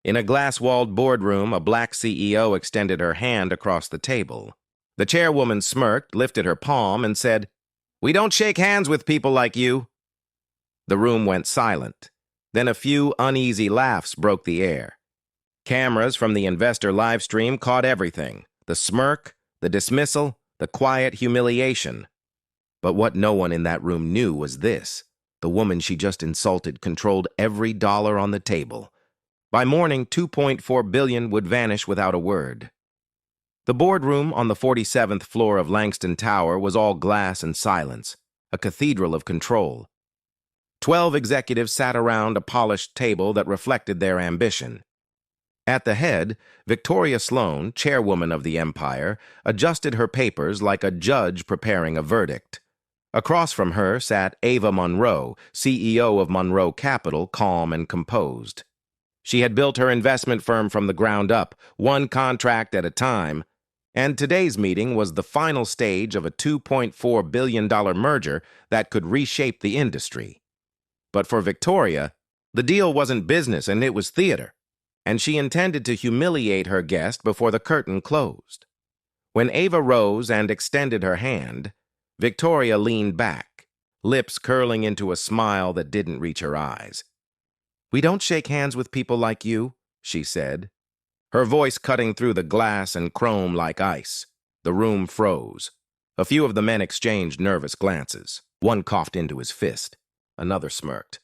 In a glass-walled boardroom, a black CEO extended her hand across the table. The chairwoman smirked, lifted her palm, and said, "We don't shake hands with people like you." The room went silent. Then a few uneasy laughs broke the air. Cameras from the investor live stream caught everything: the smirk, the dismissal, the quiet humiliation. But what no one in that room knew was this: the woman she just insulted controlled every dollar on the table. By morning, $2.4 billion would vanish without a word. The boardroom on the 47th floor of Langston Tower was all glass and silence, a cathedral of control. 12 executives sat around a polished table that reflected their ambition. At the head, Victoria Sloan, chairwoman of the empire, adjusted her papers like a judge preparing a verdict. Across from her sat Ava Monroe, CEO of Monroe Capital, calm and composed. She had built her investment firm from the ground up, one contract at a time, and today's meeting was the final stage of a $2.4 billion merger that could reshape the industry. But for Victoria, the deal wasn't business and it was theater, and she intended to humiliate her guest before the curtain closed. When Ava rose and extended her hand, Victoria leaned back, lips curling into a smile that didn't reach her eyes. "We don't shake hands with people like you," she said, her voice cutting through the glass and chrome like ice. The room froze. A few of the men exchanged nervous glances. One coughed into his fist. Another smirked.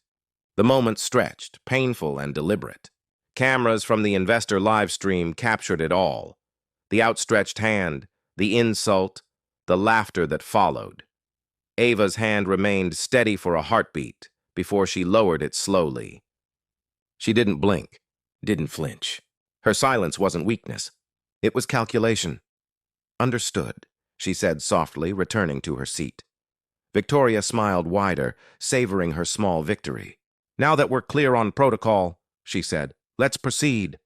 The moment stretched, painful and deliberate. Cameras from the investor live stream captured it all: the outstretched hand, the insult, the laughter that followed. Ava's hand remained steady for a heartbeat before she lowered it slowly. She didn't blink, didn't flinch. Her silence wasn't weakness. It was calculation. "Understood," she said softly, returning to her seat. Victoria smiled wider, savoring her small victory. "Now that we're clear on protocol," she said, "let's proceed."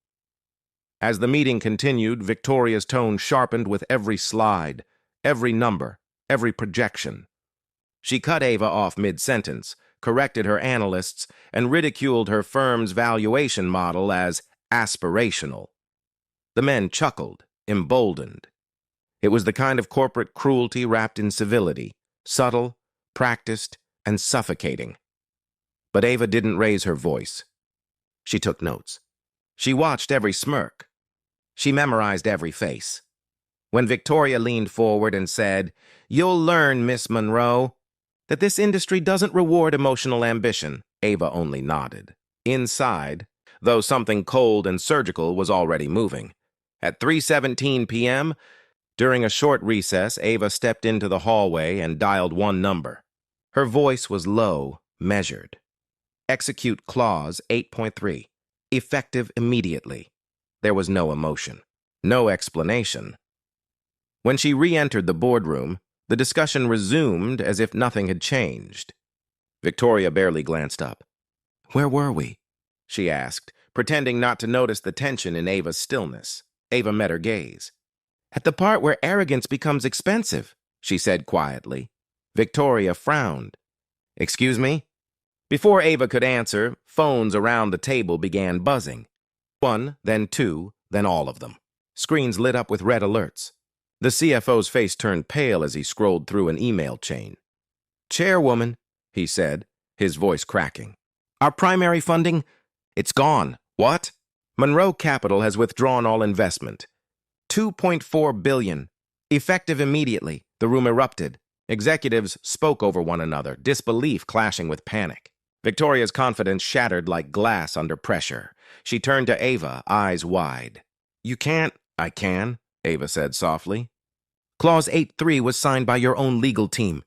As the meeting continued, Victoria's tone sharpened with every slide, every number, every projection. She cut Ava off mid-sentence, corrected her analysts, and ridiculed her firm's valuation model as aspirational. The men chuckled, emboldened. It was the kind of corporate cruelty wrapped in civility, subtle, practiced, and suffocating. But Ava didn't raise her voice. She took notes. She watched every smirk. She memorized every face. When Victoria leaned forward and said, "You'll learn, Miss Monroe, that this industry doesn't reward emotional ambition," Ava only nodded. Inside, though something cold and surgical was already moving. At 3:17 p.m., during a short recess, Ava stepped into the hallway and dialed one number. Her voice was low, measured. "Execute clause 8.3. Effective immediately." There was no emotion, no explanation. When she re-entered the boardroom, the discussion resumed as if nothing had changed. Victoria barely glanced up. "Where were we?" she asked, pretending not to notice the tension in Ava's stillness. Ava met her gaze. "At the part where arrogance becomes expensive," she said quietly. Victoria frowned. "Excuse me?" Before Ava could answer, phones around the table began buzzing. One, then two, then all of them. Screens lit up with red alerts. The CFO's face turned pale as he scrolled through an email chain. "Chairwoman," he said, his voice cracking. "Our primary funding, it's gone." "What?" "Monroe Capital has withdrawn all investment. $2.4 billion. Effective immediately." The room erupted. Executives spoke over one another, disbelief clashing with panic. Victoria's confidence shattered like glass under pressure. She turned to Ava, eyes wide. "You can't—" "I can," Ava said softly. "Clause 8.3 was signed by your own legal team.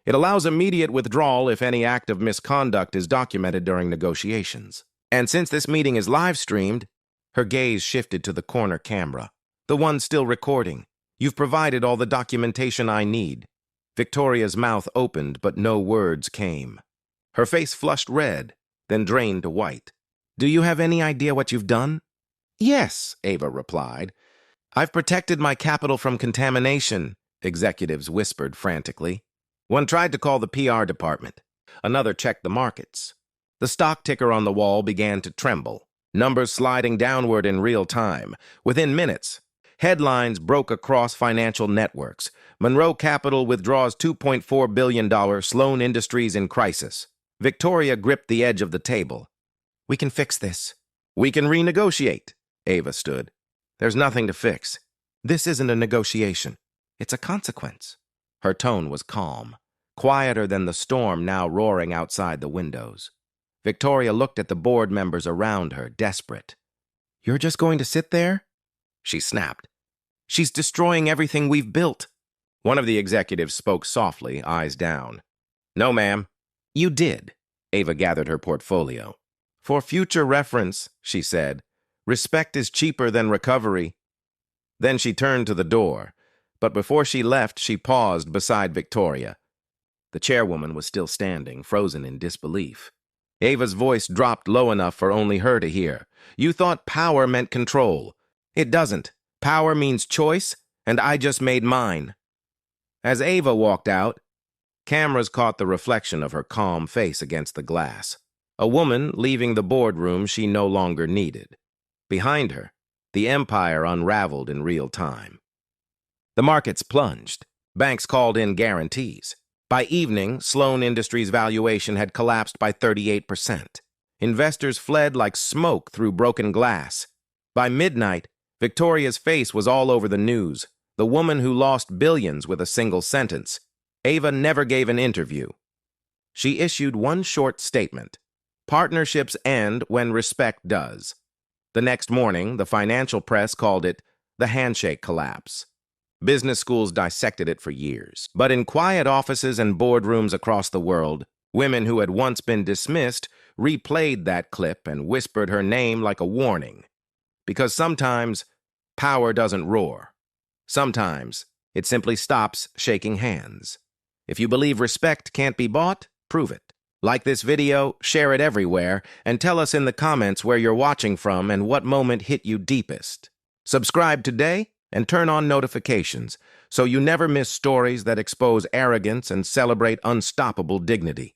It allows immediate withdrawal if any act of misconduct is documented during negotiations. And since this meeting is live-streamed," her gaze shifted to the corner camera, "the one still recording, you've provided all the documentation I need." Victoria's mouth opened, but no words came. Her face flushed red, then drained to white. "Do you have any idea what you've done?" "Yes," Ava replied. "I've protected my capital from contamination," executives whispered frantically. One tried to call the PR department. Another checked the markets. The stock ticker on the wall began to tremble. numbers sliding downward in real time. Within minutes, headlines broke across financial networks. Monroe Capital withdraws $2.4 billion, Sloan Industries in crisis. Victoria gripped the edge of the table. We can fix this. We can renegotiate. Ava stood. There's nothing to fix. This isn't a negotiation. It's a consequence. Her tone was calm, quieter than the storm now roaring outside the windows. Victoria looked at the board members around her, desperate. You're just going to sit there? She snapped. She's destroying everything we've built. One of the executives spoke softly, eyes down. No, ma'am. You did. Ava gathered her portfolio. For future reference, she said, respect is cheaper than recovery. Then she turned to the door, but before she left, she paused beside Victoria. The chairwoman was still standing, frozen in disbelief. Ava's voice dropped low enough for only her to hear. You thought power meant control. It doesn't. Power means choice, and I just made mine. As Ava walked out, cameras caught the reflection of her calm face against the glass. A woman leaving the boardroom she no longer needed. Behind her, the empire unraveled in real time. The markets plunged. Banks called in guarantees. By evening, Sloan Industries' valuation had collapsed by 38%. Investors fled like smoke through broken glass. By midnight, Victoria's face was all over the news. The woman who lost billions with a single sentence. Ava never gave an interview. She issued one short statement. Partnerships end when respect does. The next morning, the financial press called it the handshake collapse. Business schools dissected it for years. But in quiet offices and boardrooms across the world, women who had once been dismissed replayed that clip and whispered her name like a warning. Because sometimes, power doesn't roar. Sometimes, it simply stops shaking hands. If you believe respect can't be bought, prove it. Like this video, share it everywhere, and tell us in the comments where you're watching from and what moment hit you deepest. Subscribe today and turn on notifications so you never miss stories that expose arrogance and celebrate unstoppable dignity.